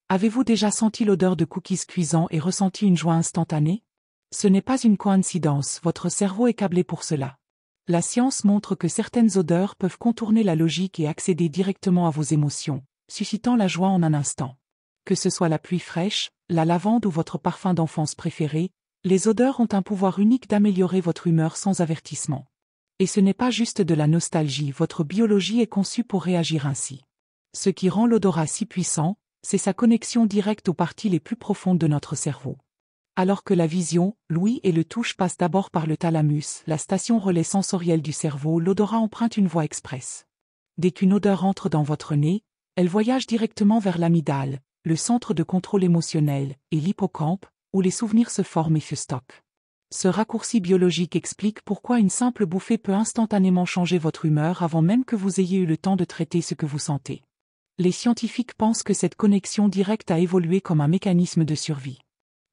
Avez-vous déjà senti l'odeur de cookies cuisants et ressenti une joie instantanée? Ce n'est pas une coïncidence, votre cerveau est câblé pour cela. La science montre que certaines odeurs peuvent contourner la logique et accéder directement à vos émotions, suscitant la joie en un instant. Que ce soit la pluie fraîche, la lavande ou votre parfum d'enfance préféré, les odeurs ont un pouvoir unique d'améliorer votre humeur sans avertissement. Et ce n'est pas juste de la nostalgie, votre biologie est conçue pour réagir ainsi. Ce qui rend l'odorat si puissant, c'est sa connexion directe aux parties les plus profondes de notre cerveau. Alors que la vision, l'ouïe et le touche passent d'abord par le thalamus, la station relais sensorielle du cerveau, l'odorat emprunte une voie express. Dès qu'une odeur entre dans votre nez, elle voyage directement vers l'amygdale, le centre de contrôle émotionnel, et l'hippocampe, où les souvenirs se forment et se stockent. Ce raccourci biologique explique pourquoi une simple bouffée peut instantanément changer votre humeur avant même que vous ayez eu le temps de traiter ce que vous sentez. Les scientifiques pensent que cette connexion directe a évolué comme un mécanisme de survie.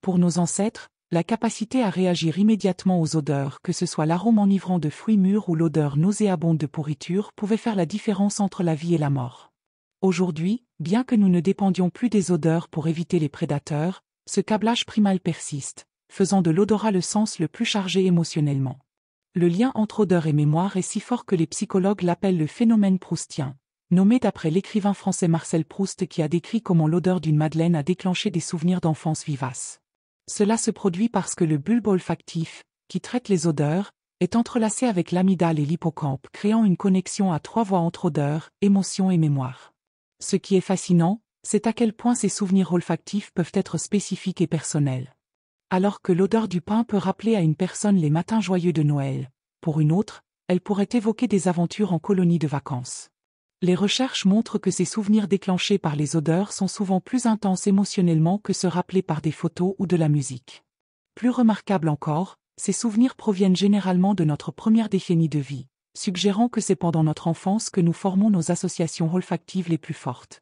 Pour nos ancêtres, la capacité à réagir immédiatement aux odeurs, que ce soit l'arôme enivrant de fruits mûrs ou l'odeur nauséabonde de pourriture, pouvait faire la différence entre la vie et la mort. Aujourd'hui, bien que nous ne dépendions plus des odeurs pour éviter les prédateurs, ce câblage primal persiste, faisant de l'odorat le sens le plus chargé émotionnellement. Le lien entre odeur et mémoire est si fort que les psychologues l'appellent le phénomène proustien, nommé d'après l'écrivain français Marcel Proust qui a décrit comment l'odeur d'une madeleine a déclenché des souvenirs d'enfance vivaces. Cela se produit parce que le bulbe olfactif, qui traite les odeurs, est entrelacé avec l'amygdale et l'hippocampe, créant une connexion à trois voies entre odeur, émotion et mémoire. Ce qui est fascinant, c'est à quel point ces souvenirs olfactifs peuvent être spécifiques et personnels. Alors que l'odeur du pain peut rappeler à une personne les matins joyeux de Noël, pour une autre, elle pourrait évoquer des aventures en colonie de vacances. Les recherches montrent que ces souvenirs déclenchés par les odeurs sont souvent plus intenses émotionnellement que ceux rappelés par des photos ou de la musique. Plus remarquable encore, ces souvenirs proviennent généralement de notre première décennie de vie, suggérant que c'est pendant notre enfance que nous formons nos associations olfactives les plus fortes.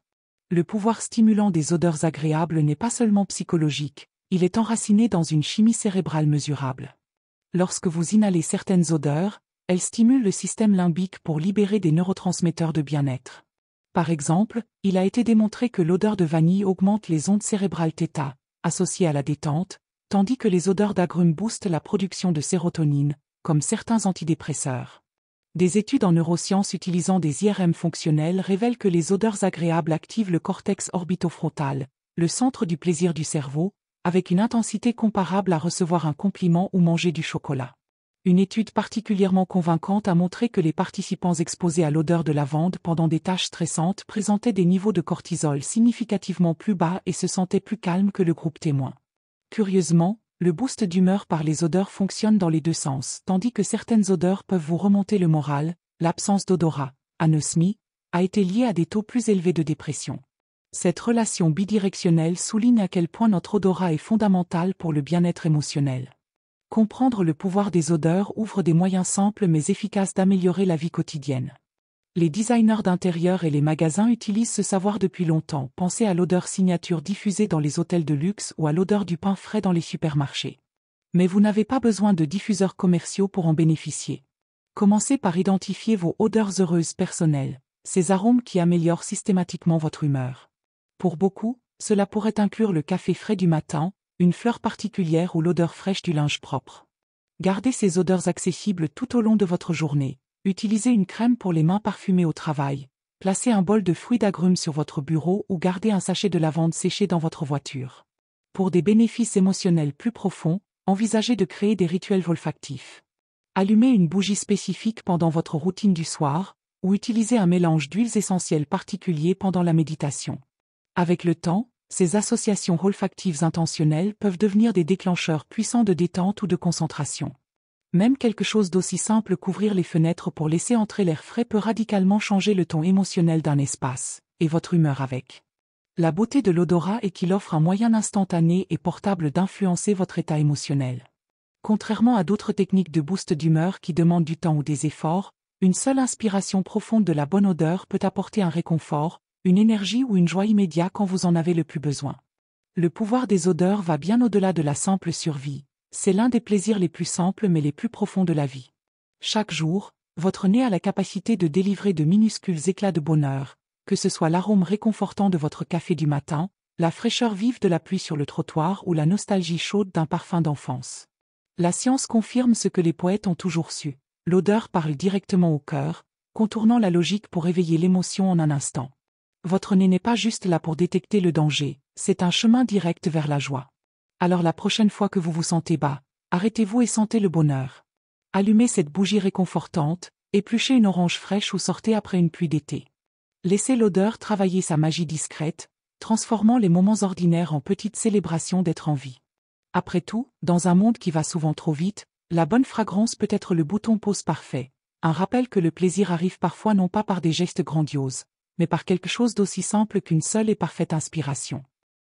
Le pouvoir stimulant des odeurs agréables n'est pas seulement psychologique, il est enraciné dans une chimie cérébrale mesurable. Lorsque vous inhalez certaines odeurs, elles stimulent le système limbique pour libérer des neurotransmetteurs de bien-être. Par exemple, il a été démontré que l'odeur de vanille augmente les ondes cérébrales θ, associées à la détente, tandis que les odeurs d'agrumes boostent la production de sérotonine, comme certains antidépresseurs. Des études en neurosciences utilisant des IRM fonctionnels révèlent que les odeurs agréables activent le cortex orbitofrontal, le centre du plaisir du cerveau, avec une intensité comparable à recevoir un compliment ou manger du chocolat. Une étude particulièrement convaincante a montré que les participants exposés à l'odeur de lavande pendant des tâches stressantes présentaient des niveaux de cortisol significativement plus bas et se sentaient plus calmes que le groupe témoin. Curieusement, le boost d'humeur par les odeurs fonctionne dans les deux sens, tandis que certaines odeurs peuvent vous remonter le moral. L'absence d'odorat, anosmie, a été liée à des taux plus élevés de dépression. Cette relation bidirectionnelle souligne à quel point notre odorat est fondamental pour le bien-être émotionnel. Comprendre le pouvoir des odeurs ouvre des moyens simples mais efficaces d'améliorer la vie quotidienne. Les designers d'intérieur et les magasins utilisent ce savoir depuis longtemps. Pensez à l'odeur signature diffusée dans les hôtels de luxe ou à l'odeur du pain frais dans les supermarchés. Mais vous n'avez pas besoin de diffuseurs commerciaux pour en bénéficier. Commencez par identifier vos odeurs heureuses personnelles, ces arômes qui améliorent systématiquement votre humeur. Pour beaucoup, cela pourrait inclure le café frais du matin, une fleur particulière ou l'odeur fraîche du linge propre. Gardez ces odeurs accessibles tout au long de votre journée. Utilisez une crème pour les mains parfumée au travail. Placez un bol de fruits d'agrumes sur votre bureau ou gardez un sachet de lavande séché dans votre voiture. Pour des bénéfices émotionnels plus profonds, envisagez de créer des rituels olfactifs. Allumez une bougie spécifique pendant votre routine du soir, ou utilisez un mélange d'huiles essentielles particulier pendant la méditation. Avec le temps, ces associations olfactives intentionnelles peuvent devenir des déclencheurs puissants de détente ou de concentration. Même quelque chose d'aussi simple qu'ouvrir les fenêtres pour laisser entrer l'air frais peut radicalement changer le ton émotionnel d'un espace, et votre humeur avec. La beauté de l'odorat est qu'il offre un moyen instantané et portable d'influencer votre état émotionnel. Contrairement à d'autres techniques de boost d'humeur qui demandent du temps ou des efforts, une seule inspiration profonde de la bonne odeur peut apporter un réconfort, une énergie ou une joie immédiat quand vous en avez le plus besoin. Le pouvoir des odeurs va bien au-delà de la simple survie. C'est l'un des plaisirs les plus simples mais les plus profonds de la vie. Chaque jour, votre nez a la capacité de délivrer de minuscules éclats de bonheur, que ce soit l'arôme réconfortant de votre café du matin, La fraîcheur vive de la pluie sur le trottoir ou la nostalgie chaude d'un parfum d'enfance. La science confirme ce que les poètes ont toujours su. L'odeur parle directement au cœur, contournant la logique pour éveiller l'émotion en un instant. Votre nez n'est pas juste là pour détecter le danger, c'est un chemin direct vers la joie. Alors la prochaine fois que vous vous sentez bas, arrêtez-vous et sentez le bonheur. Allumez cette bougie réconfortante, épluchez une orange fraîche ou sortez après une pluie d'été. Laissez l'odeur travailler sa magie discrète, transformant les moments ordinaires en petites célébrations d'être en vie. Après tout, dans un monde qui va souvent trop vite, la bonne fragrance peut être le bouton pause parfait, un rappel que le plaisir arrive parfois non pas par des gestes grandioses, mais par quelque chose d'aussi simple qu'une seule et parfaite inspiration.